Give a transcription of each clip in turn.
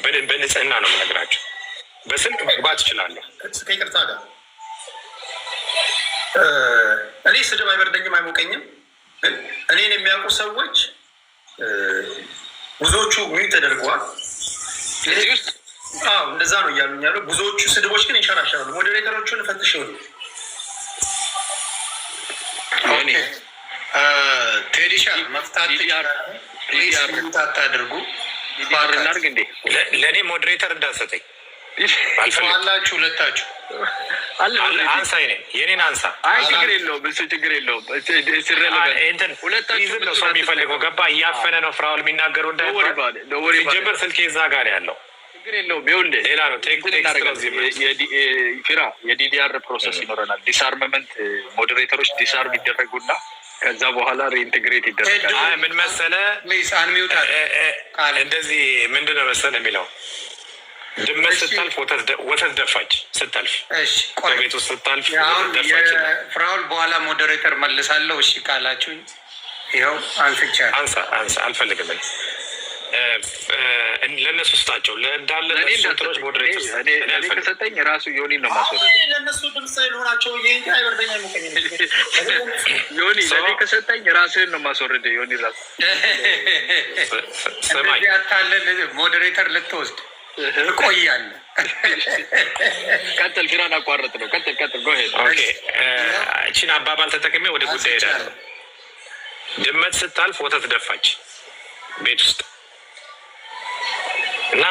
በንጽህና ነው የምነግራቸው። በስልክ መግባት እችላለሁ። ከይቅርታ ጋር እኔ ስድብ አይበርደኝም አይሞቀኝም። እኔን የሚያውቁ ሰዎች ብዙዎቹ ምን ተደርገዋል እዚህ ውስጥ እንደዛ ነው እያሉኝ ያለው። ብዙዎቹ ስድቦች ግን ይንሸራሸራሉ። ሞዴሬተሮቹን ፈትሽ ይሆኑ ቴዲሻ መፍታት አታድርጉ ባርናርግ እንዴ ለእኔ ሞዴሬተር እንዳሰጠኝ አላችሁ ሁለታችሁ አንሳ የኔን አንሳ። ችግር የለውም እሱ ችግር የለውም። ሁለታችሁ ነው ሰው የሚፈልገው ገባ እያፈነ ነው ፍራውል የሚናገሩ እንዳይጀምር ስልኬ እዛ ጋር ያለው ችግር የለውም። ይኸውልህ ሌላ ነው ፊራ የዲዲአር ፕሮሰስ ይኖረናል። ዲስአርመመንት ሞዴሬተሮች ዲስአርም ይደረጉና ከዛ በኋላ ሪኢንቴግሬት ይደረጋል። ምን መሰለህ እንደዚህ ምንድን ነው መሰለህ የሚለው ድመት ስታልፍ ወተት ደፋች ስታልፍ ቤት ውስጥ ስታልፍ ደፋች። ፍራውል በኋላ ሞዴሬተር መልሳለሁ። እሺ ካላችሁኝ ይኸው አንሳ አልፈልግም። ለእነሱ ስጣቸው እንዳለ ለሱትሮች ሞዴሬተር እኔ ከሰጠኝ ራሱ ዮኒ ነው ማስወረድ። ለእነሱ ድምፅ ሆናቸው ይሄ አይበርደኛ ሙቀኝ ዮኒ ለእኔ ከሰጠኝ ራስህን ነው ማስወረድ። ዮኒ ራሱ ሰማይ ያታለን ሞዴሬተር ልትወስድ እቆያለሁ። ቀጥል ፊራን አቋረጥ ነው። ቀጥል ጎሄድ። እቺን አባባል ተጠቅሜ ወደ ጉዳይ ሄዳለሁ። ድመት ስታልፍ ወተት ደፋች ቤት ውስጥ እና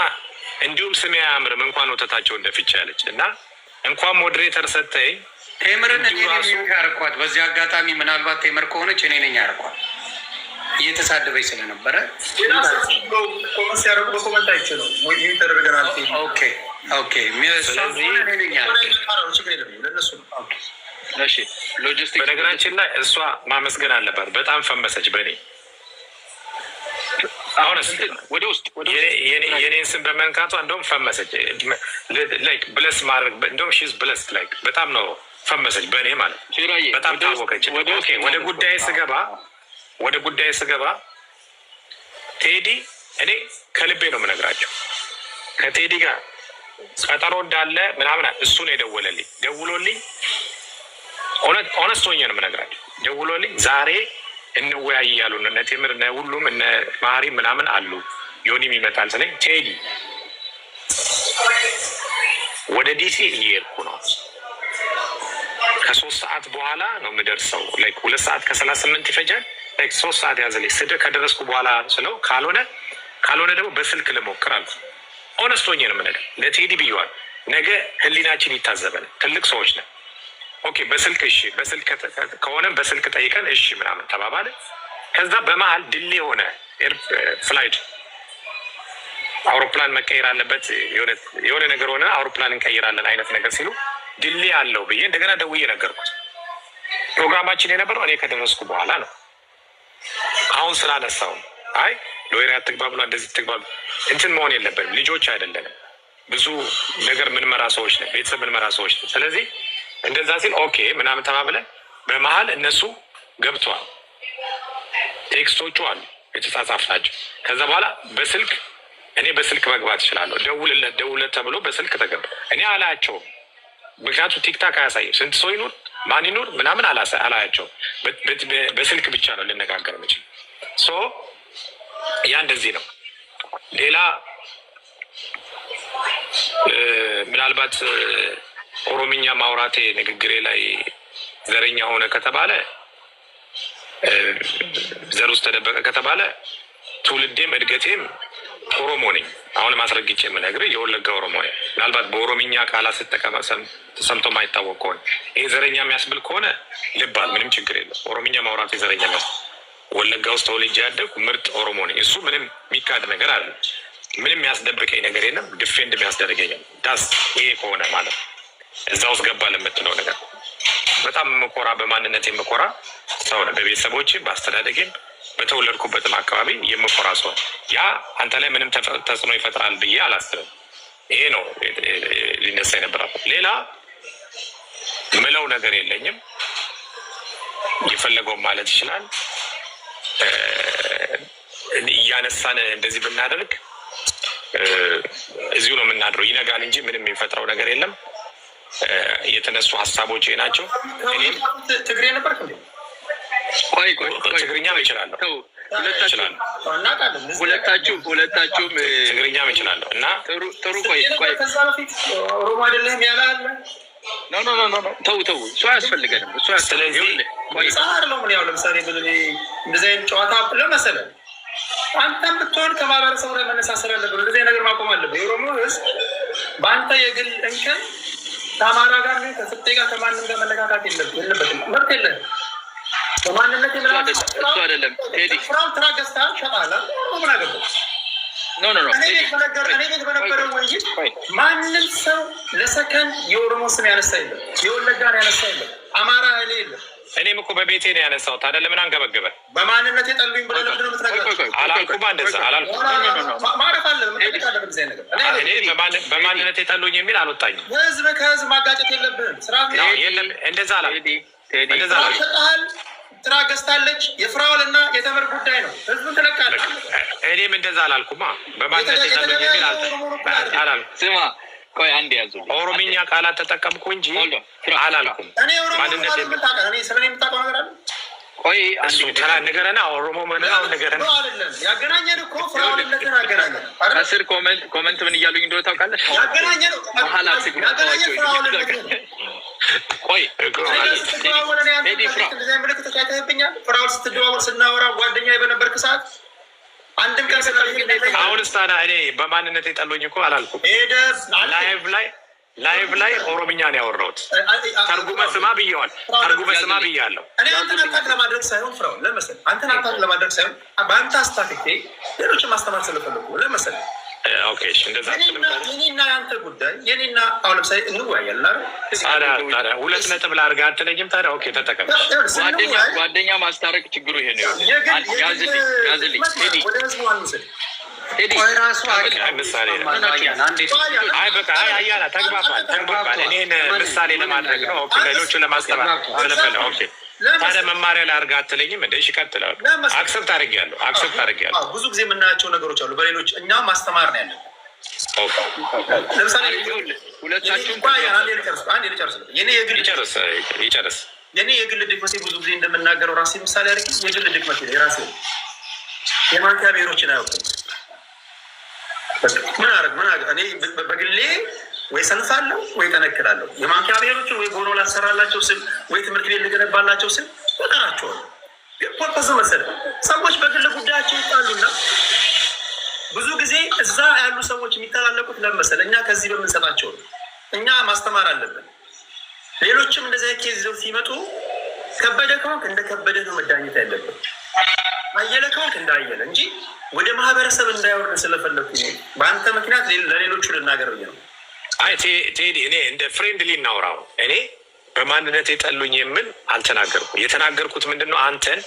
እንዲሁም ስሜ አያምርም እንኳን ወተታቸውን ደፍቼ ያለች እና እንኳን ሞዴሬተር ሰጠኝ። ቴምርን እኔ ነኝ ያርኳት። በዚህ አጋጣሚ ምናልባት ቴምር ከሆነች እኔ ነኝ ያርኳት እየተሳደበኝ ስለነበረ ኮመንት ሲያደርጉ በኮመንት አይችልም ወይ ተደርገናል። ኦኬ ሎጂስቲክስ በነገራችን ላይ እሷ ማመስገን አለባት። በጣም ፈመሰች በእኔ አሁን ወደ ውስጥ የኔን ስም በመንካቷ እንደውም ፈመሰች። ላይክ ብለስ ማድረግ እንደውም ሺዝ ብለስ ላይክ በጣም ነው ፈመሰች በእኔ ማለት በጣም ታወቀች። ወደ ጉዳይ ስገባ ቴዲ እኔ ከልቤ ነው የምነግራቸው። ከቴዲ ጋር ቀጠሮ እንዳለ ምናምን እሱ ነው የደወለልኝ። ደውሎልኝ ኦነስት ሆኜ ነው የምነግራቸው። ደውሎልኝ ዛሬ እንወያይ እያሉ እነ ቴምር እነ ሁሉም እነ ማሪ ምናምን አሉ ዮኒም ይመጣል ስለኝ ቴዲ ወደ ዲሲ እየሄድኩ ነው። ከ3 ሰዓት በኋላ ነው የምደርሰው። ላይክ 2 ሰዓት ከ38 ይፈጃል። ላይክ 3 ሰዓት ያዘልኝ ከደረስኩ በኋላ ስለው ካልሆነ ደግሞ በስልክ ልሞክር አልኩ። ኦነስት ሆኜ ነው የምነግርህ። ለቴዲ ብየዋል። ነገ ህሊናችን ይታዘበን። ትልቅ ሰዎች ነን። ኦኬ በስልክ እሺ፣ በስልክ ከሆነ በስልክ ጠይቀን እሺ ምናምን ተባባለ። ከዛ በመሀል ድሌ የሆነ ፍላይት አውሮፕላን መቀየር አለበት የሆነ ነገር ሆነ አውሮፕላን እንቀይራለን አይነት ነገር ሲሉ ድሌ አለው ብዬ እንደገና ደውዬ ነገርኩት። ፕሮግራማችን የነበረው እኔ ከደረስኩ በኋላ ነው። አሁን ስላነሳው አይ ሎየር አትግባብሉ እንደዚህ ትግባብሉ እንትን መሆን የለብንም። ልጆች አይደለንም። ብዙ ነገር ምንመራ ሰዎች ነን። ቤተሰብ ምንመራ ሰዎች ነን። ስለዚህ እንደዛ ሲል ኦኬ ምናምን ተባብለን በመሀል እነሱ ገብተዋል። ቴክስቶቹ አሉ የተጻጻፍናቸው። ከዛ በኋላ እኔ በስልክ መግባት እችላለሁ። ደውልለት ተብሎ በስልክ ተገባ። እኔ አላያቸውም፣ ምክንያቱም ቲክታክ አያሳይም። ስንት ሰው ይኑር ማን ይኑር ምናምን አላያቸውም። በስልክ ብቻ ነው ልነጋገር የምችል። ያ እንደዚህ ነው። ሌላ ምናልባት ኦሮምኛ ማውራቴ ንግግሬ ላይ ዘረኛ ሆነ ከተባለ ዘር ውስጥ ተደበቀ ከተባለ ትውልዴም እድገቴም ኦሮሞ ነኝ። አሁን ማስረግጬ የምነግርህ የወለጋ ኦሮሞ ነኝ። ምናልባት በኦሮምኛ ቃላት ስጠቀም ተሰምቶ ማይታወቅ ከሆነ ይሄ ዘረኛ የሚያስብል ከሆነ ልባል፣ ምንም ችግር የለም። ኦሮምኛ ማውራቴ ዘረኛ የሚያስብል ወለጋ ውስጥ ተወልጄ ያደግኩ ምርጥ ኦሮሞ ነኝ። እሱ ምንም የሚካድ ነገር አለ። ምንም የሚያስደብቀኝ ነገር የለም። ዲፌንድ የሚያስደርገኝ ዳስ ይሄ ከሆነ ማለት ነው። እዛ ውስጥ ገባ ለምትለው ነገር በጣም የምኮራ በማንነት የምኮራ ሰው ነው። በቤተሰቦቼ በአስተዳደጌም በተወለድኩበትም አካባቢ የምኮራ ሰው። ያ አንተ ላይ ምንም ተጽዕኖ ይፈጥራል ብዬ አላስብም። ይሄ ነው ሊነሳ የነበረው። ሌላ ምለው ነገር የለኝም። የፈለገውን ማለት ይችላል። እያነሳን እንደዚህ ብናደርግ እዚሁ ነው የምናድረው። ይነጋል እንጂ ምንም የሚፈጥረው ነገር የለም። የተነሱ ሀሳቦች ናቸው። እኔም ትግሬ ነበር። ትግርኛም እችላለሁ። ሁለታችሁም ትግርኛም እችላለሁ እና ጥሩ። ቆይ ከዛ በፊት ኦሮሞ አይደለም ያለ አለ። ተው እሱ አያስፈልገንም። ስለዚህ ነው ምን ያው ለምሳሌ እንደዚህ አይነት ጨዋታ ለመሰለ አንተም ብትሆን ከማህበረሰቡ ላይ መነሳሰር አለብህ። እንደዚህ ነገር ማቆም አለብህ። የኦሮሞ ህዝብ በአንተ የግል እንከን ከአማራ ጋር ከስጤ ጋር ከማንም ጋር መነካካት የለበትም። መብት የለህም። በማንነት እሱ አይደለም ቴዲ ፍራው ትራ ገዝተሃል ሸጣላ ምን አገባህ? እኔ ቤት በነበረው ውይይት ማንም ሰው ለሰከንድ የኦሮሞ ስም ያነሳ የለም፣ የወለጋን ያነሳ የለም፣ አማራ ኃይሌ የለም። እኔም እኮ በቤቴ ነው ያነሳው። ታዲያ ለምን አንገበገበ? በማንነት የጠሉኝ ብለህ ለምንድን ነው የምትነግረው? አላልኩም፣ እንደዛ አላልኩም። ማረፍ አለ ምትቃለብ ዜ ነገር በማንነት የጠሉኝ የሚል አልወጣኝም። ህዝብ ከህዝብ ማጋጨት የለብህም። ስርዓት የለም፣ እንደዛ ሸጠሃል። ትራ ገዝታለች። የፍራውል እና የተምር ጉዳይ ነው። ህዝቡን ትለቃለህ። እኔም እንደዛ አላልኩማ። በማንነት የጠሉኝ የሚል አላልኩም። ስማ ቆይ አንድ ያዙ። ኦሮምኛ ቃላት ተጠቀምኩ እንጂ አላልኩም። እኔ ኦሮሞ ስለኔ የምታውቀው ነገር አለ? ቆይ እሱ ተራ ነገረና ኦሮሞ መናው ነገረና አይደለም። ያገናኘን እኮ ፍራውልነትን አገናኘን። ከስር ኮመንት ምን እያሉኝ እንደሆነ ታውቃለህ? ያገናኘን መሀላት ያገናኘን ፍራውልነትን ቆይ ፍራውል ስትደዋወል ስናወራ ጓደኛ በነበርክ ሰዓት አንድም ቀን አሁንስ ታዲያ እኔ በማንነት የጠሉኝ እኮ አላልኩም። ላይቭ ላይ ኦሮምኛ ነው ያወራሁት። ተርጉመ ስማ ብዬዋል። ተርጉመ ስማ ብያለሁ። እኔ አንተን አታክ ለማድረግ ሳይሆን ፍራውል ለመሰለህ አንተን አታክ ለማድረግ ሳይሆን በአንተ አስታክኬ ሌሎችን ማስተማር ስለፈለኩ ለመሰለህ። ኦኬ እንደዛ የኔና የአንተ ጉዳይ የኔና አሁን ለምሳሌ እንወያያለን። ታዲያ 2 ነጥብ ላድርግህ አትለኝም? ታዲያ ኦኬ ተጠቀም። ጓደኛ ማስታረቅ ችግሩ ይሄ ነው። ያዝልኝ ወደ ህዝቡ አንውሰድ። ምሳሌ አይ በቃ አያና ተግባባል። እኔን ምሳሌ ለማድረግ ነው። ሌሎቹን ለማስተማር ስለፈለ ኦኬ። ታዲያ መማሪያ ላይ አድርገህ አትለኝም? እንደ እሺ እቀጥላለሁ። አክሰፕት አድርጌያለሁ። ብዙ ጊዜ የምናያቸው ነገሮች አሉ። በሌሎች እኛ ማስተማር ነው ያለን። ለምሳሌ የኔ የግል ድክመቴ ብዙ ጊዜ እንደምናገረው ራሴ ምሳሌ አድርጌ የግል ድክመቴ የራሴ የማንኪያ ብሔሮችን አያውቅም። ምን አረግ እኔ በግሌ ወይ ሰንፋለሁ ወይ ጠነክራለሁ። የማንኪያ ብሔሮችን ወይ ጎኖ ላሰራላቸው ስል ወይ ትምህርት ቤት ልገነባላቸው ስል እጠራቸዋለሁ። ፖርፖዝ መሰለህ ሰዎች በግል ጉዳያቸው ይጣሉና ብዙ ጊዜ እዛ ያሉ ሰዎች የሚተላለቁት ለመሰለህ እኛ ከዚህ በምንሰጣቸው ነው። እኛ ማስተማር አለብን። ሌሎችም እንደዚህ ኬዝ ይዘው ሲመጡ ከበደ ከሆንክ እንደ ከበደ ነው መዳኘት ያለብን። አየለ ከሆንክ እንዳየለ እንጂ ወደ ማህበረሰብ እንዳይወርድ ስለፈለኩ በአንተ ምክንያት ለሌሎቹ ልናገር ነው። አይ ቴዲ እኔ እንደ ፍሬንድሊ እናውራው። እኔ በማንነት የጠሉኝ የምን አልተናገርኩም። የተናገርኩት ምንድነው አንተን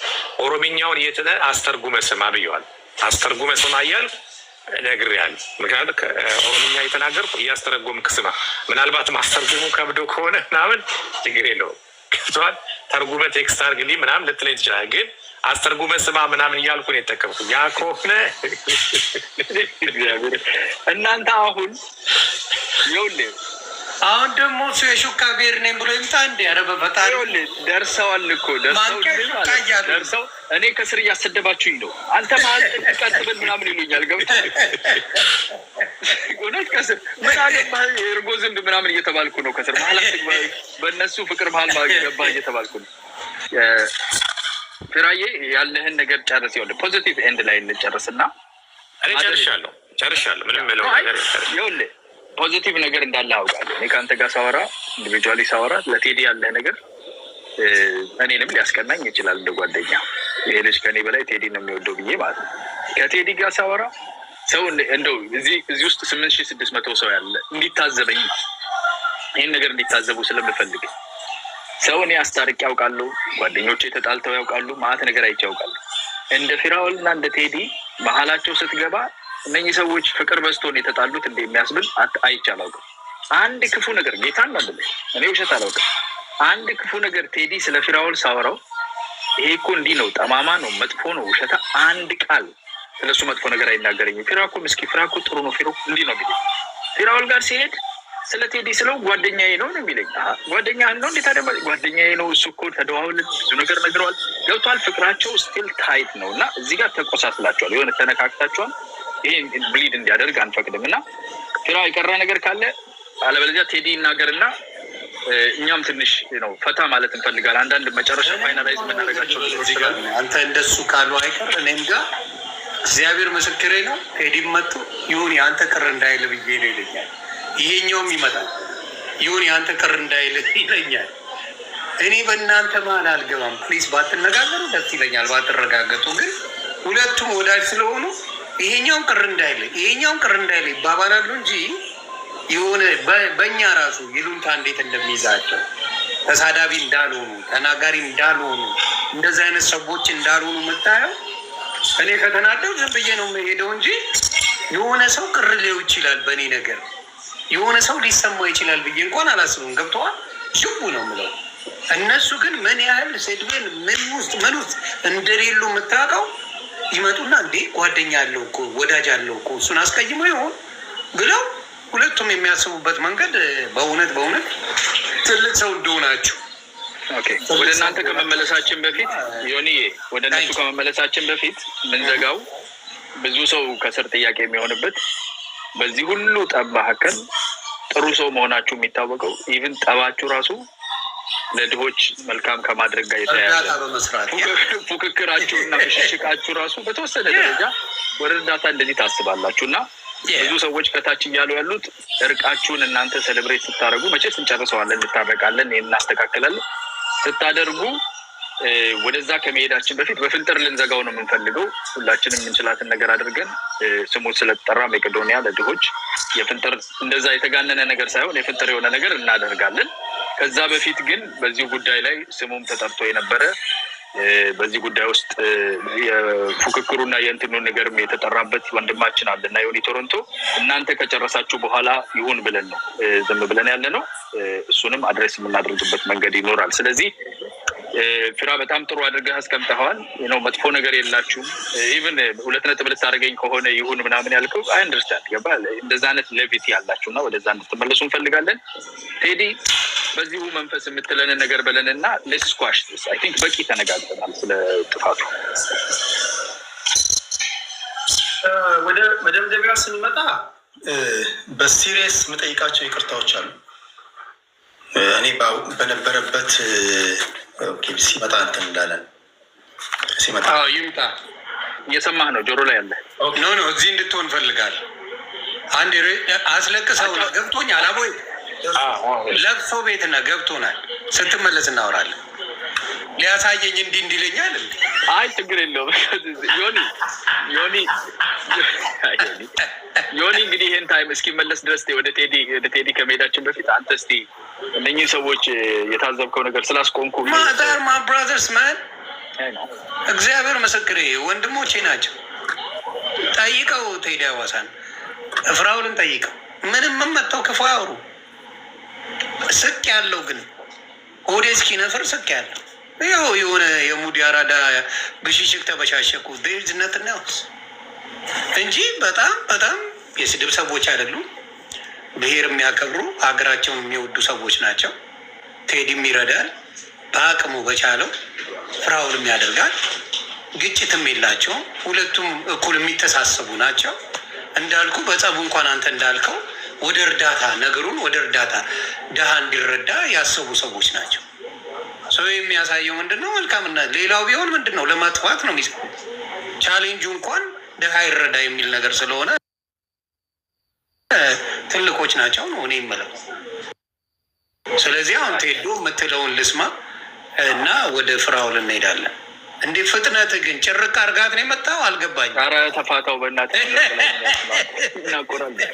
ኦሮምኛውን የትነ አስተርጉመ ስማ ብየዋል። አስተርጉመ ስማ እያልኩ ነግሬሃለሁ። ምክንያቱም ኦሮምኛ የተናገርኩ እያስተረጎምክ ስማ። ምናልባት ማስተርጉሙ ከብዶ ከሆነ ምናምን ችግር የለውም። ገብቶሃል? ተርጉመ ቴክስት አድርግልኝ ምናምን ልትለኝ ትችላለህ። ግን አስተርጉመ ስማ ምናምን እያልኩ ነው የተጠቀምኩት። ያ ከሆነ እናንተ አሁን ይኸውልህ አሁን ደግሞ እሱ የሹካ ብሔር ነኝ ብሎ ይምጣ እንዴ? ኧረ በፈጣሪ ደርሰዋል እኮ ደርሰው እኔ ከስር እያሰደባችሁኝ ነው። አንተ መሀል ቀጥብል ምናምን ይሉኛል። ገብቶሃል? እውነት ከስር ምን አገባህ የእርጎ ዝንብ ምናምን እየተባልኩ ነው። ከስር መሀል በእነሱ ፍቅር መሀል ገባህ እየተባልኩ ነው። ፍራዬ ያለህን ነገር ጨርስ። ይኸውልህ ፖዚቲቭ ኤንድ ላይ እንጨርስና እኔ ጨርሻለሁ። ምንም ምለው ነገር ይኸውልህ ፖዚቲቭ ነገር እንዳለ አውቃለሁ። እኔ ከአንተ ጋር ሳወራ ኢንዲቪጁዋሊ ሳወራ ለቴዲ ያለ ነገር እኔንም ሊያስቀናኝ ይችላል እንደ ጓደኛ። ይሄ ልጅ ከኔ በላይ ቴዲ ነው የሚወደው ብዬ ማለት ነው። ከቴዲ ጋር ሳወራ ሰው እንደው እዚህ ውስጥ 8600 ሰው ያለ እንዲታዘበኝ ይህን ነገር እንዲታዘቡ ስለምፈልግ ሰው እኔ አስታርቅ ያውቃለሁ። ጓደኞቼ ተጣልተው ያውቃሉ። ማአት ነገር አይቼ ያውቃሉ። እንደ ፊራውል እና እንደ ቴዲ መሀላቸው ስትገባ እነኚህ ሰዎች ፍቅር በዝቶን የተጣሉት እንደሚያስብል አይቼ አላውቅም። አንድ ክፉ ነገር ጌታን ነው ብለህ እኔ ውሸት አላውቅም። አንድ ክፉ ነገር ቴዲ ስለ ፊራውል ሳወራው ይሄ እኮ እንዲህ ነው፣ ጠማማ ነው፣ መጥፎ ነው፣ ውሸታ አንድ ቃል ስለሱ መጥፎ ነገር አይናገረኝም። ፊራ እኮ ምስኪን፣ ፊራ እኮ ጥሩ ነው፣ ፊራ እንዲህ ነው ቢል ፊራውል ጋር ሲሄድ ስለ ቴዲ ስለው ጓደኛዬ ነው የሚለኝ። ጓደኛህን ነው እንዴት አደማ? ጓደኛዬ ነው እሱ እኮ ተደዋውለን ብዙ ነገር ነግረዋል። ገብቷል። ፍቅራቸው ስቲል ታይት ነው እና እዚህ ጋር ተቆሳስላቸዋል፣ የሆነ ተነካክታቸዋል። ይሄን ብሊድ እንዲያደርግ አንፈቅድም እና ፊራ የቀረ ነገር ካለ አለበለዚያ ቴዲ ይናገርና እኛም ትንሽ ነው ፈታ ማለት እንፈልጋለን። አንዳንድ መጨረሻ ፋይናላይዝ የምናደርጋቸው አንተ እንደሱ ካሉ አይቀር እኔም ጋር እግዚአብሔር ምስክሬ ነው። ቴዲም መጡ ይሁን የአንተ ቅር እንዳይል ብዬ ነው ይለኛል። ይሄኛውም ይመጣል ይሁን የአንተ ቅር እንዳይል ይለኛል። እኔ በእናንተ መሀል አልገባም። ፕሊዝ ባትነጋገሩ ደስ ይለኛል፣ ባትረጋገጡ። ግን ሁለቱም ወዳጅ ስለሆኑ ይሄኛውን ቅር እንዳይል ይሄኛውን ቅር እንዳይል ይባባላሉ እንጂ የሆነ በእኛ ራሱ ይሉንታ እንዴት እንደሚይዛቸው ተሳዳቢ እንዳልሆኑ ተናጋሪ እንዳልሆኑ እንደዚህ አይነት ሰዎች እንዳልሆኑ የምታየው እኔ ከተናደው ዝም ብዬ ነው የምሄደው እንጂ የሆነ ሰው ቅር ሊው ይችላል በእኔ ነገር የሆነ ሰው ሊሰማ ይችላል ብዬ እንኳን አላስብም። ገብተዋል ሽቡ ነው የምለው። እነሱ ግን ምን ያህል ሴድቤን ምን ውስጥ እንደሌሉ የምታውቀው ይመጡና እንዴ ጓደኛ አለው እኮ ወዳጅ አለው እኮ እሱን አስቀይሞ ይሆን ብለው ሁለቱም የሚያስቡበት መንገድ በእውነት ትልቅ ሰው እንደሆናችሁ። ወደ እናንተ ከመመለሳችን በፊት ዮኒዬ፣ ወደ እነሱ ከመመለሳችን በፊት ምንዘጋው ብዙ ሰው ከስር ጥያቄ የሚሆንበት በዚህ ሁሉ ጠብ መካከል ጥሩ ሰው መሆናችሁ የሚታወቀው ኢቭን ጠባችሁ ራሱ ለድሆች መልካም ከማድረግ ጋር የተያያዘ ፉክክራችሁ እና ሽሽቃችሁ ራሱ በተወሰነ ደረጃ ወደ እርዳታ እንደዚህ ታስባላችሁ እና ብዙ ሰዎች ከታች እያሉ ያሉት እርቃችሁን እናንተ ሴሌብሬት ስታደርጉ መቼስ እንጨርሰዋለን፣ እንታረቃለን፣ ይህን እናስተካክላለን ስታደርጉ ወደዛ ከመሄዳችን በፊት በፍልጥር ልንዘጋው ነው የምንፈልገው። ሁላችንም የምንችላትን ነገር አድርገን ስሙ ስለተጠራ መቄዶንያ ለድሆች የፍልጥር እንደዛ የተጋነነ ነገር ሳይሆን የፍልጥር የሆነ ነገር እናደርጋለን። ከዛ በፊት ግን በዚህ ጉዳይ ላይ ስሙም ተጠርቶ የነበረ በዚህ ጉዳይ ውስጥ የፉክክሩና የእንትኑ ነገርም የተጠራበት ወንድማችን አለ እና ዮኒ ቶሮንቶ እናንተ ከጨረሳችሁ በኋላ ይሁን ብለን ነው ዝም ብለን ያለ ነው። እሱንም አድሬስ የምናደርግበት መንገድ ይኖራል። ስለዚህ ፊራ በጣም ጥሩ አድርገህ አስቀምጠኸዋል። ነው መጥፎ ነገር የላችሁም። ኢቭን 2 ነጥብ ልታደርገኝ ከሆነ ይሁን ምናምን ያልከው አይ አንደርስታንድ ገባህ። እንደዛ አይነት ሌቪቲ ያላችሁና ወደዛ እንድትመለሱ እንፈልጋለን። ቴዲ በዚሁ መንፈስ የምትለንን ነገር በለንና ሌትስ ስኳሽ ዲስ። አይ ቲንክ በቂ ተነጋግረናል ስለ ጥፋቱ። ወደ መደምደሚያ ስንመጣ በሲሪየስ የምጠይቃቸው ይቅርታዎች አሉ። እኔ በነበረበት ሲመጣ እንትን እንዳለን ሲመጣ ይምጣ እየሰማህ ነው፣ ጆሮ ላይ ያለ ኖ እዚህ እንድትሆን ፈልጋል። አንድ አስለቅሰው ነው ገብቶኛል። አቦይ ለብሶ ቤትና ገብቶናል። ስትመለስ እናወራለን። ሊያሳየኝ እንዲለኛል። አይ ችግር የለውም። ዮኒ እንግዲህ ይህን ታይም እስኪመለስ ድረስ ወደ ቴዲ ከመሄዳችን በፊት አንተ እስቲ እነኚህ ሰዎች የታዘብከው ነገር ስላስቆምኩ ማ ብራዘርስ ማን እግዚአብሔር ምስክሬ ወንድሞቼ ናቸው። ጠይቀው ቴዲ አዋሳን ፍራውልን ጠይቀው ምንም መጥተው ክፉ አያወሩ። ስቅ ያለው ግን ሆዴ እስኪነፍር ስቅ ያለው ይኸው የሆነ የሙዲ አራዳ ብሽሽቅ ተበሻሸቁ ዝነት ነው እንጂ በጣም የስድብ ሰዎች አይደሉም። ብሔር የሚያከብሩ ሀገራቸውን የሚወዱ ሰዎች ናቸው። ቴዲም ይረዳል በአቅሙ በቻለው፣ ፍራውልም ያደርጋል። ግጭትም የላቸውም። ሁለቱም እኩል የሚተሳሰቡ ናቸው። እንዳልኩ በጸቡ እንኳን አንተ እንዳልከው ወደ እርዳታ ነገሩን ወደ እርዳታ ድሃ እንዲረዳ ያሰቡ ሰዎች ናቸው። ሰው የሚያሳየው ምንድን ነው? መልካምነት። ሌላው ቢሆን ምንድን ነው ለማጥፋት ነው የሚሰ ቻሌንጁ እንኳን ድሃ ይረዳ የሚል ነገር ስለሆነ ትልቆች ናቸው ነው እኔ የምለው። ስለዚህ አሁን ቴዶ የምትለውን ልስማ እና ወደ ፍራውል እንሄዳለን። እንዴ ፍጥነት ግን ጭርቅ አርጋት ነው የመጣው። አልገባኝም። ኧረ ተፋታው በእናትህ እናቆራለን።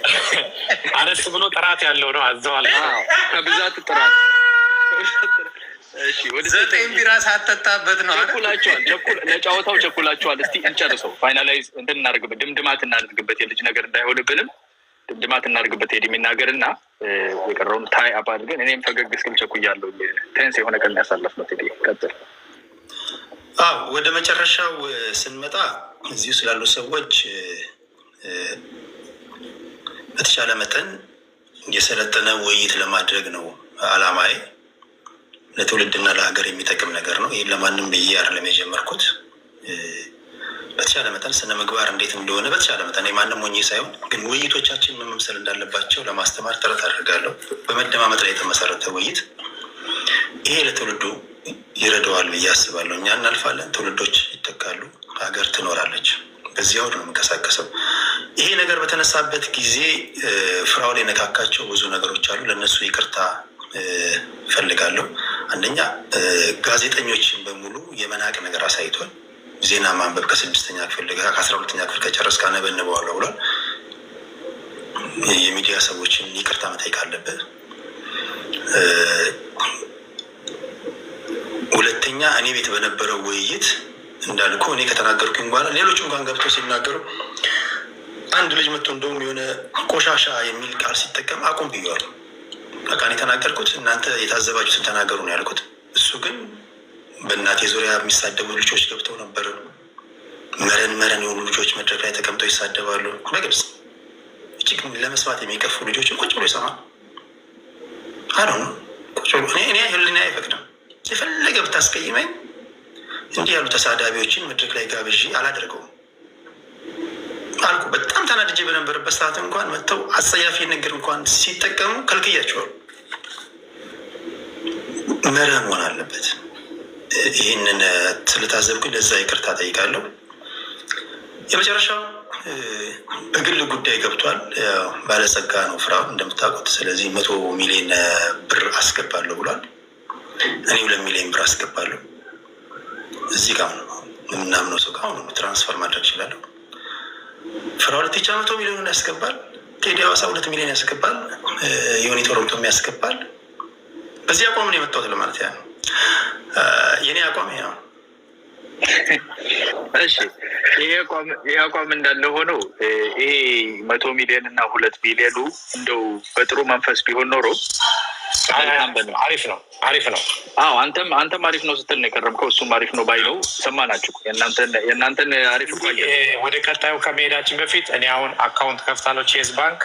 አነስ ብሎ ጥራት ያለው ነው አዘዋል። ከብዛት ጥራት። እሺ ወደ 9 ቢራ ሳትጠጣበት ነው ቸኩላችኋል። ለጨዋታው ቸኩላችኋል። እስቲ እንጨርሰው፣ ፋይናላይዝ እንትን እናድርግበት፣ ድምድማት እናድርግበት። የልጅ ነገር እንዳይሆንብንም ድምድማት እናድርግበት። ሄድ የሚናገርና የቀረውን ታይ አፕ አድርገን እኔም ፈገግ እስክል ቸኩያለሁ። ቴንስ የሆነ ቀን ያሳለፍ ነው። ቴዲ ቀጥል። ወደ መጨረሻው ስንመጣ እዚሁ ስላሉ ሰዎች በተቻለ መጠን የሰለጠነ ውይይት ለማድረግ ነው አላማዬ። ለትውልድና ለሀገር የሚጠቅም ነገር ነው። ይህን ለማንም ብዬ አይደለም የጀመርኩት። በተቻለ መጠን ስነ ምግባር እንዴት እንደሆነ በተቻለ መጠን የማንም ሆኜ ሳይሆን ግን ውይይቶቻችን ምን መምሰል እንዳለባቸው ለማስተማር ጥረት አድርጋለሁ። በመደማመጥ ላይ የተመሰረተ ውይይት ይሄ ለትውልዱ ይረዳዋል ብዬ አስባለሁ። እኛ እናልፋለን፣ ትውልዶች ይተካሉ፣ ሀገር ትኖራለች። በዚያው ነው የምንቀሳቀሰው። ይሄ ነገር በተነሳበት ጊዜ ፍራኦል የነካካቸው ብዙ ነገሮች አሉ። ለእነሱ ይቅርታ ፈልጋለሁ። አንደኛ ጋዜጠኞችን በሙሉ የመናቅ ነገር አሳይቷል። ዜና ማንበብ ከ6ኛ ክፍል ከ12ኛ ክፍል ከጨረስክ አነበንበዋለሁ ብሏል። የሚዲያ ሰዎችን ይቅርታ መጠየቅ አለበት። ሁለተኛ እኔ ቤት በነበረው ውይይት እንዳልኩ እኔ ከተናገርኩኝ በኋላ ሌሎች እንኳን ገብተው ሲናገሩ አንድ ልጅ መጥቶ እንደውም የሆነ ቆሻሻ የሚል ቃል ሲጠቀም አቁም ብያለሁ። በቃ እኔ የተናገርኩት እናንተ የታዘባችሁትን ተናገሩ ነው ያልኩት። እሱ ግን በእናቴ ዙሪያ የሚሳደቡ ልጆች ገብተው ነበር። መረን የሆኑ ልጆች መድረክ ላይ ተቀምጠው ይሳደባሉ በግልጽ። እጅግ ለመስማት የሚቀፉ ልጆችን ቁጭ ብሎ ይሰማል። አሁ ቁጭ ብሎ እኔ ህሊና አይፈቅድም። የፈለገ ብታስቀይመኝ እንዲህ ያሉ ተሳዳቢዎችን መድረክ ላይ ጋብዤ አላደርገውም አልኩ። በጣም ተናድጄ በነበረበት ሰዓት እንኳን መጥተው አጸያፊ ነገር እንኳን ሲጠቀሙ ከልክያቸዋል። መርህ መሆን አለበት። ይህንን ስለታዘብኩኝ ለዛ ይቅርታ ጠይቃለሁ። የመጨረሻው በግል ጉዳይ ገብቷል። ባለጸጋ ነው ፍራኦል እንደምታውቁት። ስለዚህ 100 ሚሊዮን ብር አስገባለሁ ብሏል። እኔ 2 ሚሊዮን ብር አስገባለሁ። እዚህ ጋር ነው የምናምነው ሰው ጋር ነው ትራንስፈር ማድረግ ይችላለሁ። ፍራኦል ኢቲቻ 100 ሚሊዮን ያስገባል። ቴዲ ሐዋሳ 2 ሚሊዮን ያስገባል። ዮኒ ቶሮንቶም ያስገባል። በዚህ አቋም ነው የመጣሁት ለማለት ያ ነው የኔ አቋም ነው። እሺ ይሄ አቋም እንዳለ ሆኖ ይሄ 100 ሚሊዮን እና 2 ቢሊዮኑ እንደው በጥሩ መንፈስ ቢሆን ኖሮ አሪፍ ነው። አዎ አንተም አሪፍ ነው ስትል ነው የቀረብከው። እሱም አሪፍ ነው ባይ ነው። ሰማናችሁ። የእናንተን አሪፍ ነው። ወደ ቀጣዩ ከመሄዳችን በፊት እኔ አሁን አካውንት ከፍታለሁ ቼዝ ባንክ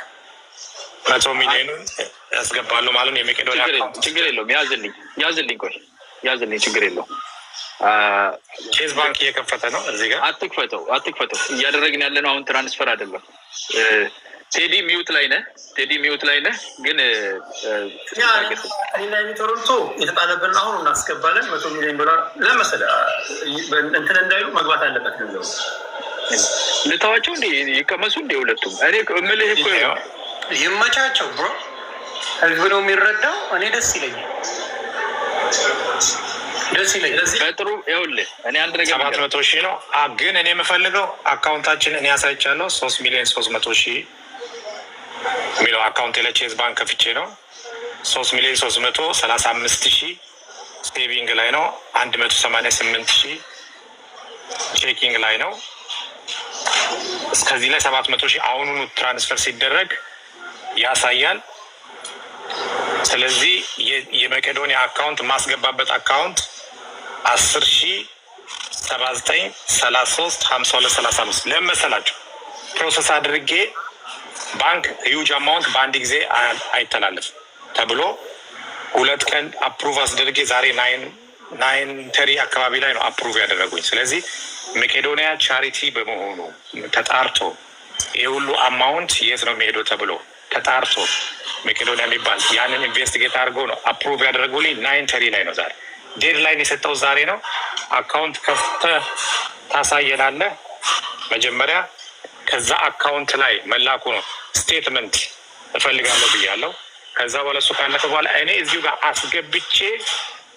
100 ሚሊዮኑን ያስገባሉ ማለት ነው። የመቄዶንያ ችግር የለውም። ያዝልኝ ቆይ ያዝልኝ ችግር የለውም። ቼዝ ባንክ እየከፈተ ነው። እዚህ ጋር አትክፈተው። እያደረግን ያለነው አሁን ትራንስፈር አይደለም። ቴዲ ሚዩት ላይ ነህ ግን እኔና ቶሮንቶ የተጣለብን አሁን እናስገባለን። 100 ሚሊዮን ዶላር ለመሰለህ እንትን እንዳይሉ መግባት አለበት ነው። ልተዋቸው እንዴ ይቀመሱ እንዴ ሁለቱም። እኔ የምልህ እኮ ይመቻቸው ብሮ። ህዝብ ነው የሚረዳው። እኔ ደስ ይለኛል። በጥሩ ይኸውልህ እኔ አንድ ነገር 700 ሺህ ነው ግን እኔ የምፈልገው አካውንታችን እኔ ያሳይቻለሁ 3 ሚሊዮን 300 ሺህ የሚለው አካውንት ለቼዝ ባንክ ከፍቼ ነው። 3 ሚሊዮን 335 ሺህ ሴቪንግ ላይ ነው። 188 ሺህ ቼኪንግ ላይ ነው። እስከዚህ ላይ 700 ሺህ አሁኑኑ ትራንስፈር ሲደረግ ያሳያል። ስለዚህ የመቄዶንያ አካውንት ማስገባበት አካውንት 10,79,33,52,35 ለምን መሰላችሁ? ፕሮሰስ አድርጌ ባንክ ሂውጅ አማውንት በአንድ ጊዜ አይተላለፍም ተብሎ 2 ቀን አፕሩቭ አስደርጌ ዛሬ 9:30 አካባቢ ላይ ነው አፕሩቭ ያደረጉኝ። ስለዚህ መቄዶንያ ቻሪቲ በመሆኑ ተጣርቶ ይህ ሁሉ አማውንት የት ነው የሚሄደው ተብሎ ተጣርቶ መቄዶንያ የሚባል ያንን ኢንቨስቲጌት አድርጎ ነው አፕሩቭ ያደረጉልኝ። 9:30 ላይ ነው ዛሬ ዴድላይን የሰጠው ዛሬ ነው። አካውንት ከፍተህ ታሳየናለህ መጀመሪያ። ከዛ አካውንት ላይ መላኩ ነው ስቴትመንት እፈልጋለሁ ብያለሁ። ከዛ በኋላ እሱ ካለፈ በኋላ እኔ እዚሁ ጋር አስገብቼ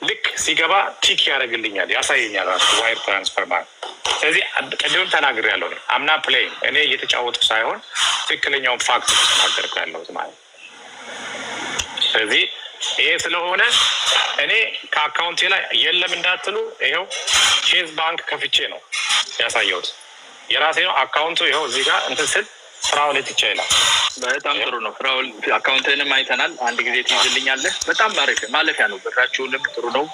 ልክ ሲገባ ቲክ ያደርግልኛል፣ ያሳየኛል ራሱ ዋይር ትራንስፈር ማለት። ስለዚህ ቅድም ተናግሬያለሁ። አምና ፕሌይ እኔ እየተጫወቱ ሳይሆን ትክክለኛውን ፋክት ተናገርኩ ያለሁት ማለት። ስለዚህ ይሄ ስለሆነ እኔ ከአካውንቴ ላይ የለም እንዳትሉ፣ ይኸው ቼዝ ባንክ ከፍቼ ነው ያሳየሁት። የራሴ ነው አካውንቱ። ይኸው እዚህ ጋር እንትን ስል ፍራኦል ኢቲቻ ይላል። በጣም ጥሩ ነው። ፍራኦል አካውንትህንም አይተናል። አንድ ጊዜ ትይዝልኛለህ። በጣም ማለፊያ ነው። ብራችሁንም ጥሩ ነው።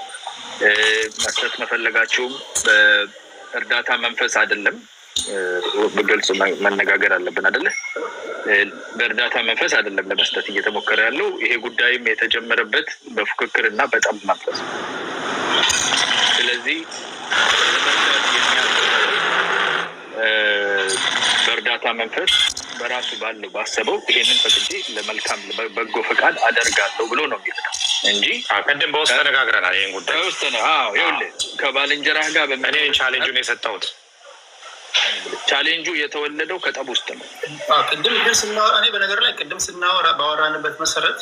መስጠት መፈለጋችሁም በእርዳታ መንፈስ አይደለም። በግልጽ መነጋገር አለብን አይደለ? በእርዳታ መንፈስ አይደለም ለመስጠት እየተሞከረ ያለው። ይሄ ጉዳይም የተጀመረበት በፉክክር እና በጠብ መንፈስ። ስለዚህ በእርዳታ መንፈስ በራሱ ባለው ባሰበው ይሄንን ፈቅጄ ለመልካም በጎ ፈቃድ አደርጋለሁ ብሎ ነው የሚለው እንጂ ቅድም በውስጥ ተነጋግረናል። ይሄን ጉዳይ በውስጥ ነው። ይኸውልህ ከባልንጀራህ ጋር እኔ ቻሌንጁን የሰጠሁት ቻሌንጁ የተወለደው ከጠብ ውስጥ ነው። ቅድም ግን ስናወራ እኔ በነገር ላይ ቅድም ስናወራ ባወራንበት መሰረት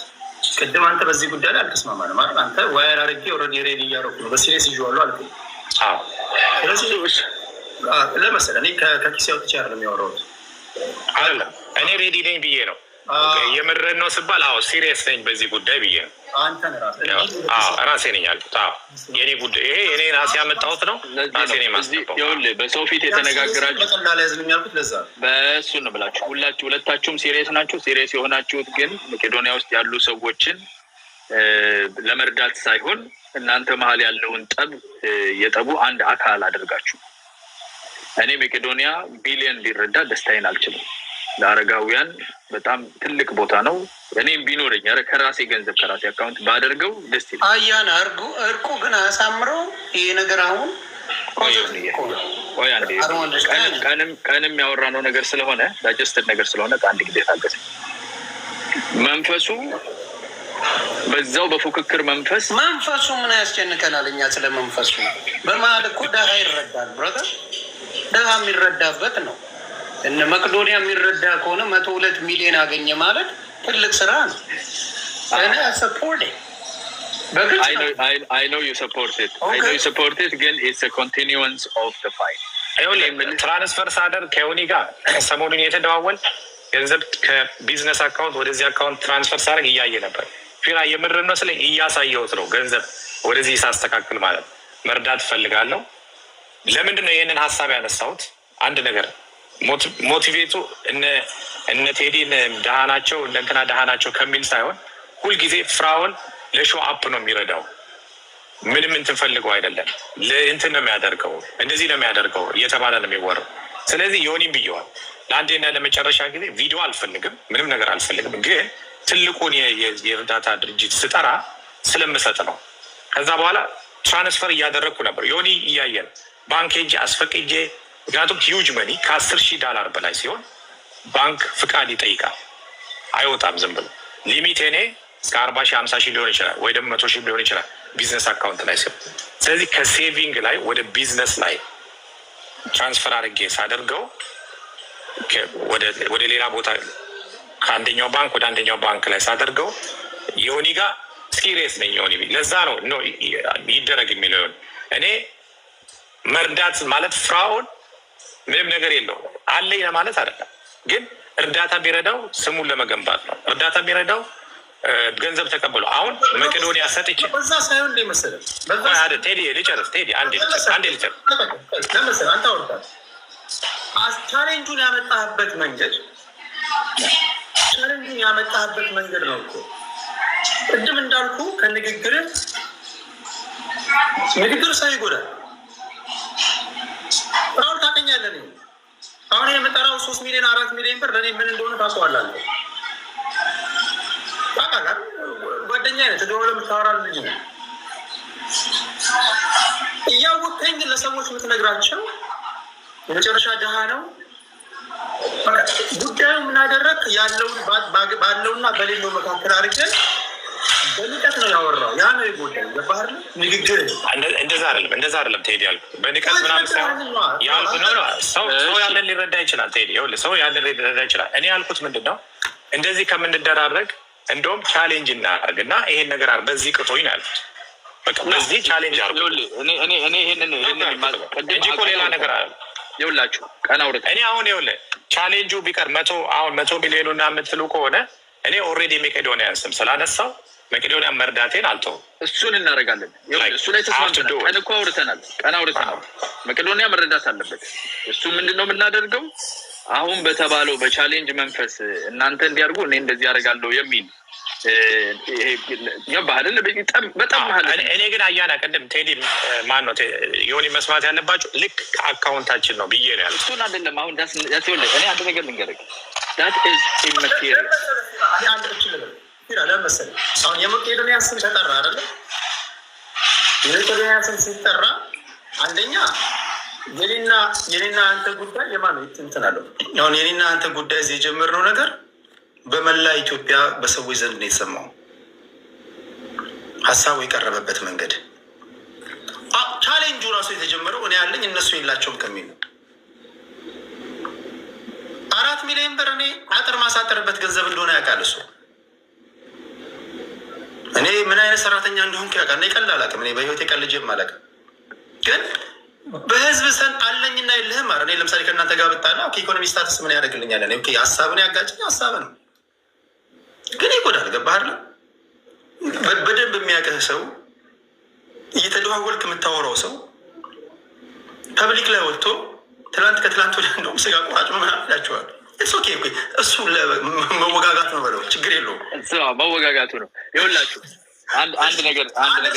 ቅድም አንተ በዚህ ጉዳይ ላይ አልተስማማንም አይደል? አንተ ዋይር አድርጌ ኦልሬዲ ሬዲ እያደረኩ ነው በሲሪየስ ይዤዋለሁ አልኩኝ። ስለዚህ ለመሰለህ እኔ ከኪሴ አውጥቼ አይደለም የሚያወራሁት አይደለም እኔ ሬዲ ነኝ ብዬ ነው የምሬን ነው ስባል ሲሪየስ ነኝ በዚህ ጉዳይ ብዬ ነው። ራሴ ነኝ ያልኩት። የኔ ጉዳይ ይሄ የኔ ራሴ ያመጣሁት ነው። ራሴ ነኝ ማስገባው። ይኸውልህ በሰው ፊት የተነጋግራችሁ በእሱ ነው ብላችሁ ሁለታችሁም ሲሪየስ ናችሁ። ሲሪየስ የሆናችሁት ግን መቄዶንያ ውስጥ ያሉ ሰዎችን ለመርዳት ሳይሆን እናንተ መሀል ያለውን ጠብ የጠቡ አንድ አካል አድርጋችሁ። እኔ መቄዶንያ ቢሊየን ቢረዳ ደስታዬን አልችልም። ለአረጋውያን በጣም ትልቅ ቦታ ነው። እኔም ቢኖረኝ ከራሴ ገንዘብ ከራሴ አካውንት ባደርገው ደስ ይላል። አያና እርቁ ግን አያሳምረው ይሄ ነገር። አሁን ቀንም ያወራነው ነገር ስለሆነ ዳጀስተድ ነገር ስለሆነ አንድ ጊዜ ታገሰ። መንፈሱ በዛው በፉክክር መንፈስ ምን ያስጨንቀናል? እኛ ስለ መንፈሱ በመሀል እኮ ደሃ ይረዳል። ብራዘር ደሃ የሚረዳበት ነው። እነ መቄዶንያ የሚረዳ ከሆነ 102 ሚሊዮን አገኘ ማለት ትልቅ ስራ ነው። እኔ ሰፖርት I know you support it. Okay. I know you support it. Again, it's a continuance of the fight. ትራንስፈር ሳደር ከዮኒ ጋር ሰሞኑን የተደዋወል ገንዘብ ከቢዝነስ አካውንት ወደዚህ አካውንት ትራንስፈር ሳደርግ እያየ ነበር። ፊራ የምር ነው ስለኝ እያሳየሁት ነው። ገንዘብ ወደዚህ ሳስተካክል ማለት መርዳት ፈልጋለሁ። ለምንድን ነው ይሄንን ሀሳብ ያነሳሁት? አንድ ነገር ሞቲቬቱ እነ ቴዲን ደሃ ናቸው እንደንትና ደሃ ናቸው ከሚል ሳይሆን ሁልጊዜ ፍራውን ለሾው አፕ ነው የሚረዳው። ምንም እንትን ፈልገው አይደለም። ለእንትን ነው የሚያደርገው፣ እንደዚህ ነው የሚያደርገው እየተባለ ነው የሚወራው። ስለዚህ ዮኒም ብየዋል ለአንዴና ለመጨረሻ ጊዜ ቪዲዮ አልፈልግም፣ ምንም ነገር አልፈልግም። ግን ትልቁን የእርዳታ ድርጅት ስጠራ ስለምሰጥ ነው። ከዛ በኋላ ትራንስፈር እያደረግኩ ነበር። ዮኒ እያየን ባንክ ሄጄ አስፈቅጄ፣ ምክንያቱም ሂውጅ መኒ $10,000 በላይ ሲሆን ባንክ ፍቃድ ይጠይቃል። አይወጣም ዝም ብሎ። ሊሚት እኔ እስከ 40,000 50,000 ሊሆን ይችላል፣ ወይ ደግሞ 100,000 ሊሆን ይችላል ቢዝነስ አካውንት ላይ ሲሆን። ስለዚህ ከሴቪንግ ላይ ወደ ቢዝነስ ላይ ትራንስፈር አድርጌ ሳደርገው ወደ ሌላ ቦታ ከአንደኛው ባንክ ወደ አንደኛው ባንክ ላይ ሳደርገው ዮኒ ጋር ሲሪየስ ነኝ። ዮኒ ለዛ ነው ይደረግ የሚለው። እኔ መርዳት ማለት ፍራውን ምንም ነገር የለው አለኝ ለማለት አይደለም። ግን እርዳታ ቢረዳው ስሙን ለመገንባት ነው። እርዳታ ቢረዳው ገንዘብ ተቀብሎ አሁን መቄዶንያ ሰጥቼ በዛ ሳይሆን እንደ መሰለህ ቴዲ ልጨርስ። ቴዲ አንዴ ልጨርስ። ለመሰለህ አንተ አውርታል ቻሌንጁን ያመጣህበት መንገድ ነው እኮ ቅድም እንዳልኩ ከንግግር ሰው ይጎዳል። አሁን ታውቀኛለህ። አሁን የምጠራው 3 ሚሊዮን 4 ሚሊዮን ብር ለእኔ ምን እንደሆነ ታውቀዋለህ። ታውቃለህ፣ ጓደኛ አይነት ደወለ የምታወራ ልጅ ነው። እያወቅኸኝ ግን ለሰዎች የምትነግራቸው የመጨረሻ ድሃ ነው። ጉዳዩ ምን አደረግህ ያለውን ባለውና በሌለው መካከል አድርገን በንቀት ነው ያወራው። ያ ነው የጎዳኝ። ገባህ? ንግግር እንደዛ አይደለም ቴዲ ያልኩት። በንቀት ምናምን ሳይሆን ያልኩት ነው። ሰው ያለን ሊረዳ ይችላል። ቴዲ ይኸውልህ፣ ሰው ያለን ሊረዳ ይችላል። እኔ ያልኩት ምንድን ነው፣ እንደዚህ ከምንደራረግ እንደውም ቻሌንጅ እናደርግ እና ይሄን ነገር በዚህ ቅቶኝ ነው ያልኩት። በቃ በዚህ ቻሌንጅ አድርጉ። እኔ ይሄንን እንጂ እኮ ሌላ ነገር አለ። ይኸውላችሁ ቀን አውርድ። እኔ አሁን ይኸውልህ ቻሌንጁ ቢቀር 100 ሚሊዮኑና የምትሉ ከሆነ እኔ ኦልሬዲ መቄዶንያን ስም ስላነሳው መቄዶንያ መርዳቴን አልተውም። እሱን እናደርጋለን። እሱ ላይ ተስማምተናል። ቀን እኮ አውርተናል። መቄዶንያ መረዳት አለበት። እሱ ምንድን ነው የምናደርገው? አሁን በተባለው በቻሌንጅ መንፈስ እናንተ እንዲያርጉ እኔ እንደዚህ ያደርጋለሁ የሚል ባህል በጣም እኔ ግን አያና ቅድም ቴዲ ማን ነው የሆነ መስማት ያለባቸው ልክ ከአካውንታችን ነው ብዬ ነው ያለው። እሱን አይደለም አሁን እኔ አንድ ነገር ልንገርህ that is immaterial አሁን የመቄዶንያ ስም ተጠራ አይደለ? የመቄዶንያ ስም ሲጠራ አንደኛ የኔና አንተ ጉዳይ የማን ነው እንትን አለው። አሁን የኔና አንተ ጉዳይ እዚህ የጀመርነው ነገር በመላ ኢትዮጵያ በሰዎች ዘንድ ነው የተሰማው። ሀሳቡ የቀረበበት መንገድ ቻሌንጁ ራሱ የተጀመረው እኔ ያለኝ እነሱ የላቸውም ከሚል ነው። 4 ሚሊዮን ብር እኔ አጥር ማሳጠርበት ገንዘብ እንደሆነ ያውቃል እሱ። እኔ ምን አይነት ሰራተኛ እንደሆንኩ ያውቃል። እኔ ቀልድ አላውቅም። እኔ በህይወት የቀልጄም አላውቅም። ግን በህዝብ ሰን አለኝና የለህም አ እኔ ለምሳሌ ከእናንተ ጋር ብጣላ ኢኮኖሚ ስታትስ ምን ያደርግልኛል? ሀሳብን ያጋጭኝ ሀሳብ ነው፣ ግን ይጎዳል። ገባህ አይደል? በደንብ የሚያውቅህ ሰው እየተደዋወልክ የምታወራው ሰው ፐብሊክ ላይ ወጥቶ ከትላንት ወደ እንደውም ስጋ ቁራጭ ምናምን ይላቸዋል። እሱ መወጋጋት ነው በለው፣ ችግር የለውም። መወጋጋቱ ነው። ይኸውላችሁ አንድ ነገር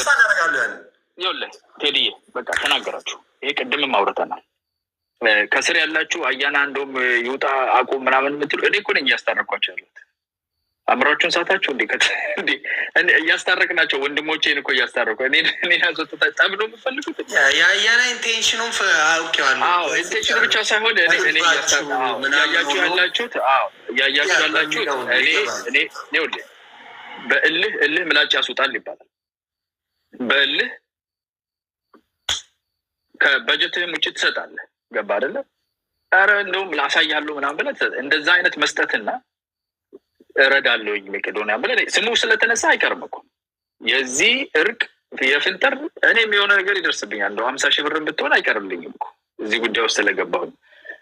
ያደርጋሉ ያለ ይኸውልህ ቴዲዬ በቃ ተናገራችሁ። ይሄ ቅድምም አውርተናል። ከስር ያላችሁ አያና እንደውም ይውጣ አቁም ምናምን የምትሉ እኔ እኮ ነኝ እያስታረቅኳቸው ያሉት። አእምሯችሁን ሳታችሁ እንዴ እያስታረቅናቸው ወንድሞቼን እኮ እያስታረቁ እኔ ያዞታ ጠብ ነው የምፈልጉት። የአያና ኢንቴንሽኑን አውቄዋለሁ። አዎ ኢንቴንሽኑ ብቻ ሳይሆን እኔ እያያችሁ ያላችሁት እኔ ይኸውልህ በእልህ ምላጭ ያስውጣል ይባላል። በእልህ ከበጀትህም ውጭ ትሰጣለህ። ገባ አይደለ? ኧረ እንደውም ላሳያለሁ ምናምን ብለህ እንደዛ አይነት መስጠትና እረዳለሁኝ መቄዶንያ ብለህ ስሙ ስለተነሳ አይቀርም እኮ የዚህ እርቅ የፍንጠር እኔም የሆነ ነገር ይደርስብኛል። እንደው 50 ሺህ ብር ብትሆን አይቀርልኝም እኮ እዚህ ጉዳይ ውስጥ ስለገባሁኝ።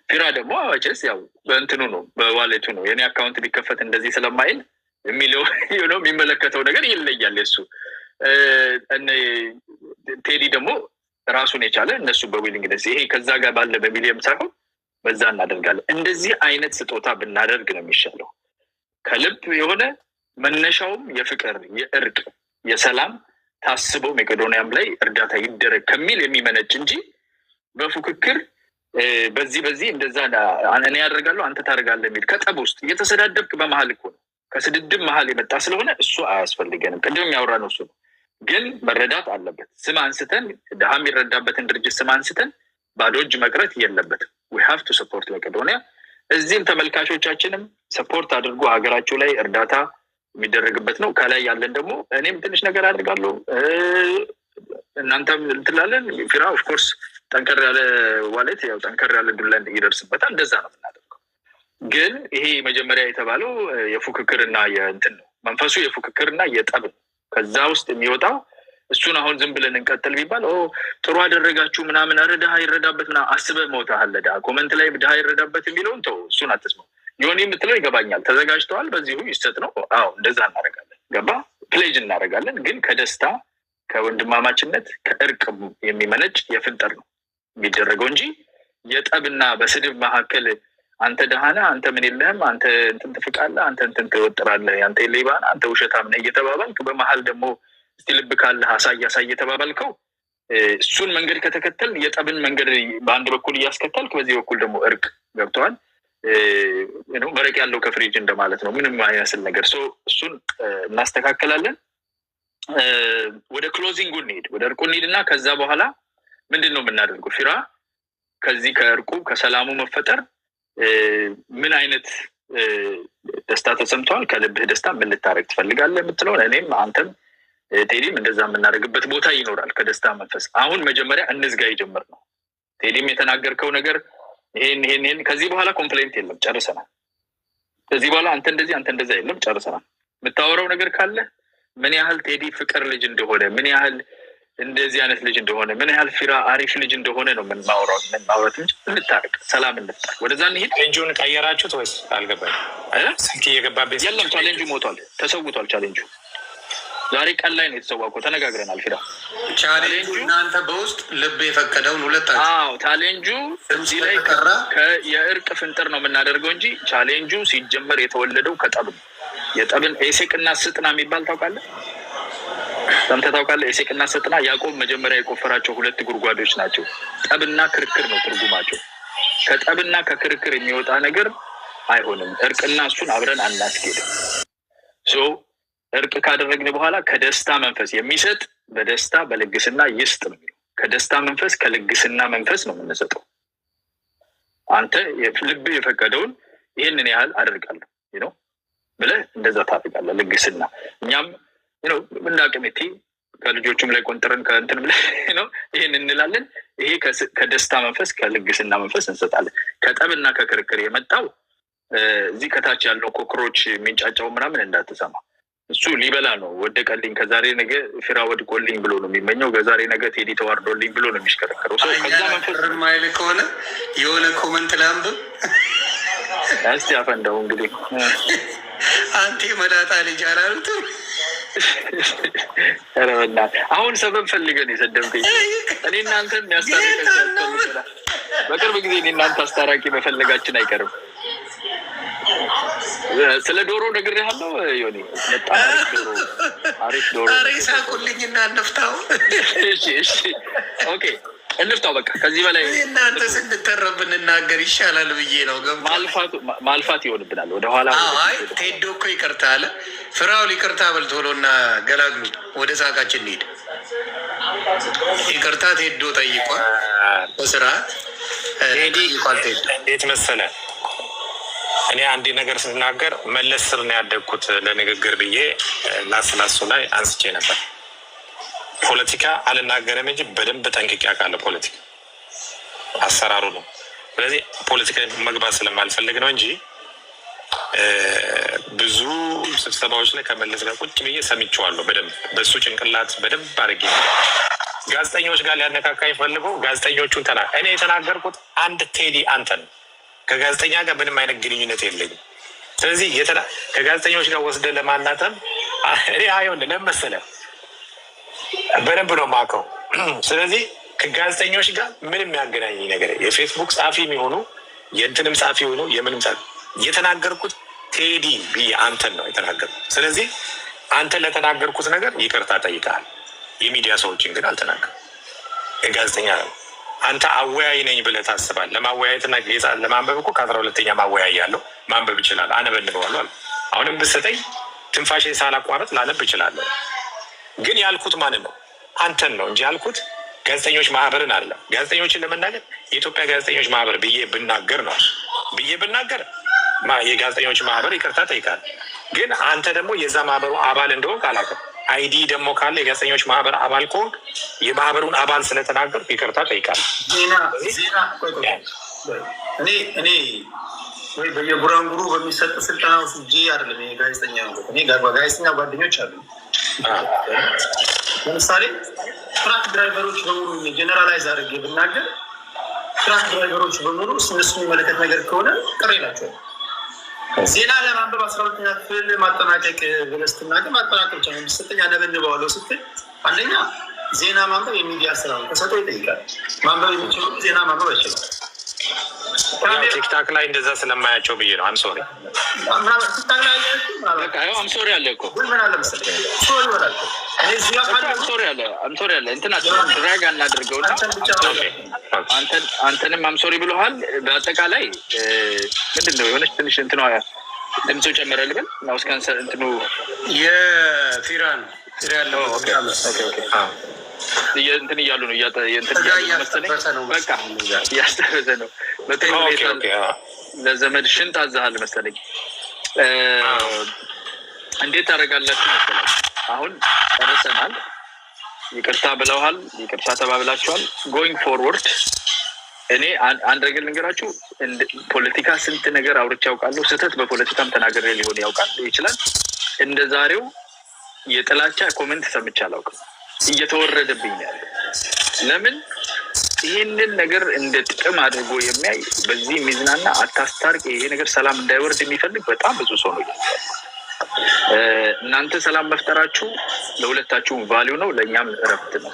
ፊራ ደግሞ አዋጭስ ያው በእንትኑ ነው በዋሌቱ ነው የኔ አካውንት ቢከፈት እንደዚህ ስለማይል የሚለው የሚመለከተው ነገር ይለያል። የሱ ቴዲ ደግሞ ራሱን የቻለ እነሱ በዊሊንግነስ ይሄ ከዛ ጋር ባለ በሚሊየም ሳይሆን በዛ እናደርጋለን። እንደዚህ አይነት ስጦታ ብናደርግ ነው የሚሻለው። ከልብ የሆነ መነሻውም የፍቅር የእርቅ የሰላም ታስበው መቄዶንያም ላይ እርዳታ ይደረግ ከሚል የሚመነጭ እንጂ በፉክክር በዚህ እንደዛ እኔ ያደርጋለሁ አንተ ታደርጋለህ የሚል ከጠብ ውስጥ እየተሰዳደብክ በመሀል እኮ ነው ከስድድብ መሀል የመጣ ስለሆነ እሱ አያስፈልገንም። ቅድም ያወራነው እሱ ነው። ግን መረዳት አለበት። ስም አንስተን ድሃ የሚረዳበትን ድርጅት ስም አንስተን ባዶ እጅ መቅረት የለበትም። we have to support መቄዶንያ። እዚህም ተመልካቾቻችንም ሰፖርት አድርጎ ሀገራቸው ላይ እርዳታ የሚደረግበት ነው። ከላይ ያለን ደግሞ እኔም ትንሽ ነገር አድርጋለሁ እናንተም እንትላለን። ፊራ ኦፍኮርስ ጠንከር ያለ ዋሌት ያው ጠንከር ያለ ዱላ ይደርስበታል። እንደዛ ነው የምናደርገው። ግን ይሄ መጀመሪያ የተባለው የፉክክርና የእንትን ነው መንፈሱ የፉክክርና የጠብ ነው። ከዛ ውስጥ የሚወጣው እሱን አሁን ዝም ብለን እንቀጥል ቢባል ጥሩ አደረጋችሁ ምናምን ኧረ ድሃ ይረዳበት ምናምን አስበህ መውጣሃል። ድሃ ኮመንት ላይ ድሃ ይረዳበት የሚለውን ተው፣ እሱን አትስማው። የሆነ የምትለው ይገባኛል። ተዘጋጅተዋል በዚሁ ይሰጥ ነው። አዎ እንደዛ እናደርጋለን። ገባ ፕሌጅ እናደርጋለን። ግን ከደስታ ከወንድማማችነት ከእርቅ የሚመነጭ የፍንጠር ነው የሚደረገው እንጂ የጠብና በስድብ መካከል አንተ ደሃና አንተ ምን የለህም አንተ እንትን ትፍቃለህ አንተ እንትን ትወጥራለህ አንተ ሌባና አንተ ውሸታም ነህ እየተባባልክ በመሀል ደግሞ እስቲ ልብ ካለህ አሳይ እየተባባልከው እሱን መንገድ ከተከተል የጠብን መንገድ በአንድ በኩል እያስከተልክ በዚህ በኩል ደግሞ እርቅ ገብተዋል መረቅ ያለው ከፍሪጅ እንደማለት ነው። ምንም አይመስል ነገር እሱን እናስተካከላለን። ወደ ክሎዚንጉ እንሂድ፣ ወደ እርቁ እንሂድና ከዛ በኋላ ምንድን ነው የምናደርገው? ፊራ ከዚህ ከእርቁ ከሰላሙ መፈጠር ምን አይነት ደስታ ተሰምተዋል? ከልብህ ደስታ ምን ልታረግ ትፈልጋለህ የምትለውን እኔም አንተም ቴዲም እንደዛ የምናደርግበት ቦታ ይኖራል። ከደስታ መንፈስ አሁን መጀመሪያ እንዝጋ ይጀምር ነው። ቴዲም የተናገርከው ነገር ይሄን ከዚህ በኋላ ኮምፕሌንት የለም፣ ጨርሰናል። ከዚህ በኋላ አንተ እንደዛ የለም፣ ጨርሰናል። የምታወራው ነገር ካለ ምን ያህል ቴዲ ፍቅር ልጅ እንደሆነ ምን ያህል እንደዚህ አይነት ልጅ እንደሆነ ምን ያህል ፊራ አሪፍ ልጅ እንደሆነ ነው የምናወራው እንጂ እንታረቅ፣ ሰላም እንፍጠር። ወደዛ እንሂድ። ቻሌንጁን ቀየራችሁት ወይስ አልገባኝም? ስልክ እየገባበት የለም፣ ቻሌንጁ ሞቷል፣ ተሰውቷል። ቻሌንጁ ዛሬ ቀን ላይ ነው የተሰዋኮ፣ ተነጋግረናል። ፊራ ቻሌንጁ እናንተ በውስጥ ልብ የፈቀደውን ሁለታችሁ። አዎ ቻሌንጁ እዚህ ላይ የእርቅ ፍንጥር ነው የምናደርገው እንጂ ቻሌንጁ ሲጀመር የተወለደው ከጠብ ነው። የጠብን ኤሴቅና ስጥና የሚባል ታውቃለህ? ሰምተህ ታውቃለህ? ኤሴቅና ስጥና ያዕቆብ መጀመሪያ የቆፈራቸው 2 ጉድጓዶች ናቸው። ጠብና ክርክር ነው ትርጉማቸው። ከጠብና ከክርክር የሚወጣ ነገር አይሆንም። እርቅና እሱን አብረን አናስኬድም። እርቅ ካደረግን በኋላ ከደስታ መንፈስ የሚሰጥ በደስታ በልግስና ይስጥ ነው። ከደስታ መንፈስ ከልግስና መንፈስ ነው የምንሰጠው። አንተ ልብ የፈቀደውን ይህንን ያህል አደርጋለሁ ነው ብለህ እንደዛ ታደርጋለህ። ልግስና እኛም ነው እንደ አቅሜቴ ከልጆቹም ላይ ቆንጥረን ከእንትን ብለህ ነው ይህን እንላለን። ይሄ ከደስታ መንፈስ ከልግስና መንፈስ እንሰጣለን። ከጠብና ከክርክር የመጣው እዚህ ከታች ያለው ኮክሮች የሚንጫጫው ምናምን እንዳትሰማ። እሱ ሊበላ ነው። ወደቀልኝ ከዛሬ ነገ ፊራ ወድቆልኝ ብሎ ነው የሚመኘው። ከዛሬ ነገ ቴዲ ተዋርዶልኝ ብሎ ነው የሚሽከረከረው። ከዛ መንፈስ ማይል ከሆነ የሆነ ኮመንት ላንብብ እስቲ አፈንዳው እንግዲህ አንተ መላጣ ልጅ አላሉትም። ኧረ በእናትህ አሁን ሰበብ ፈልገን የሰደብከኝ እኔ እናንተ የሚያስታርቀን በቅርብ ጊዜ እኔ እናንተ አስታራቂ መፈለጋችን አይቀርም። ስለ ዶሮ ነግሬሃለሁ ዮኒ። በጣም አሪፍ ዶሮ ሳቁልኝና እንፍታው። እሺ ኦኬ እንፍታው በቃ። ከዚህ በላይ እናንተ ስንተረብ እንናገር ይሻላል ብዬ ነው። ማልፋት ይሆንብናል ወደኋላ። አይ ቴዶ እኮ ይቅርታ አለ። ፍራውል ይቅርታ በል ቶሎና ገላግሉ። ወደ ሳቃችን እንሂድ። ይቅርታ ቴዶ ጠይቋል በስርዓት። እንዴት መሰለህ እኔ አንድ ነገር ስናገር መለስ ስር ነው ያደግኩት ለንግግር ብዬ ላስላሱ ላይ አንስቼ ነበር። ፖለቲካ አልናገርም እንጂ በደንብ ጠንቅቄ አውቃለሁ። ፖለቲካ አሰራሩ ነው። ስለዚህ ፖለቲካ መግባት ስለማልፈልግ ነው እንጂ ብዙ ስብሰባዎች ላይ ከመለስ ጋር ቁጭ ብዬ ሰምቼዋለሁ። በደንብ በሱ ጭንቅላት በደንብ አድርጌ ጋዜጠኞች ጋር ሊያነካካኝ ፈልገው ጋዜጠኞቹን እኔ የተናገርኩት አንድ ቴዲ አንተ ነው። ከጋዜጠኛ ጋር ምንም አይነት ግንኙነት የለኝም። ስለዚህ ከጋዜጠኞች ጋር ወስደ ለማናተም እኔ አይሆን ለመሰለ በደንብ ነው የማውቀው። ስለዚህ ከጋዜጠኞች ጋር ምንም ያገናኝ ነገር የፌስቡክ ጻፊ የሚሆኑ የእንትንም ጻፊ ሆኑ የምንም ጻፊ የተናገርኩት ቴዲ ብዬ አንተን ነው የተናገርኩት። ስለዚህ አንተን ለተናገርኩት ነገር ይቅርታ ጠይቀሃል። የሚዲያ ሰዎችን ግን አልተናገርም። ጋዜጠኛ ነው አንተ አወያይ ነኝ ብለህ ታስባለህ። ለማወያየትና ጌታ ለማንበብ እኮ ከ12ኛ ማወያይ ያለው ማንበብ ይችላል። አነበንበዋለሁ አለ። አሁንም ብትሰጠኝ ትንፋሽን ሳላቋረጥ ላነብ ይችላለሁ። ግን ያልኩት ማንን ነው? አንተን ነው እንጂ ያልኩት ጋዜጠኞች ማህበርን አለ። ጋዜጠኞችን ለመናገር የኢትዮጵያ ጋዜጠኞች ማህበር ብዬ ብናገር ነው የጋዜጠኞች ማህበር ይቅርታ ጠይቃል። ግን አንተ ደግሞ የዛ ማህበሩ አባል እንደሆንክ አላውቅም። አይዲ ደግሞ ካለ የጋዜጠኞች ማህበር አባል ከሆንክ የማህበሩን አባል ስለተናገርኩ ይቅርታ ጠይቃለሁ። እኔ ወይ በየጉራንጉሩ በሚሰጥ ስልጠና ውስጥ እጄ አይደለም ጋዜጠኛ ነው። እኔ ጋዜጠኛ ጓደኞች አሉ። ለምሳሌ ትራክ ድራይቨሮች በሙሉ ጀነራላይዝ አድርጌ ብናገር ትራክ ድራይቨሮች በሙሉ እነሱ የሚመለከት ነገር ከሆነ ቅር ይላቸዋል። ዜና ለማንበብ 12ኛ ክፍል ማጠናቀቅ ብለህ ስትናገር ማጠናቀቅ ብቻ ነው የሚሰጠኝ። አነበንበዋለሁ ስትል አንደኛ ዜና ማንበብ የሚዲያ ስራ ነው፣ ተሰጥኦ ይጠይቃል። ማንበብ የሚችሉ ዜና ማንበብ አይችልም። ቲክታክ ላይ እንደዛ ስለማያቸው ብዬ ነው። አምሶሪ አምሶሪ አለ እኮ ምን አለ መሰለኝ አምሶሪ አለ እንትና ድራግ አናድርገውና አንተንም አምሶሪ ብለሃል። በአጠቃላይ ምንድን ነው የሆነች ትንሽ እንትኗ ድምፁ ጨመረ ልበል ነው እስከ እንትኑ የፊራ ነው ፊራ ያለው እንትን እያሉ ነው በቃ እያስጠበሰ ነው። ለዘመድ ሽንጥ አዛሃል መሰለኝ። እንዴት ታደርጋላችሁ መሰለኝ? አሁን ጨርሰናል። ይቅርታ ብለውሃል፣ ይቅርታ ተባብላችኋል። ጎይንግ ፎርወርድ እኔ አንድ ነገር ልንገራችሁ። ፖለቲካ ስንት ነገር አውርቼ ያውቃለሁ። ስህተት በፖለቲካም ተናግሬ ሊሆን ይችላል። እንደ ዛሬው የጥላቻ ኮሜንት ሰምቼ አላውቅም። እየተወረደብኝ ያለ ለምን ይህንን ነገር እንደ ጥቅም አድርጎ የሚያይ በዚህ የሚዝናና አታስታርቅ፣ ይሄ ነገር ሰላም እንዳይወርድ የሚፈልግ በጣም ብዙ ሰው ነው። እናንተ ሰላም መፍጠራችሁ ለሁለታችሁም ቫሊዩ ነው፣ ለእኛም እረፍት ነው።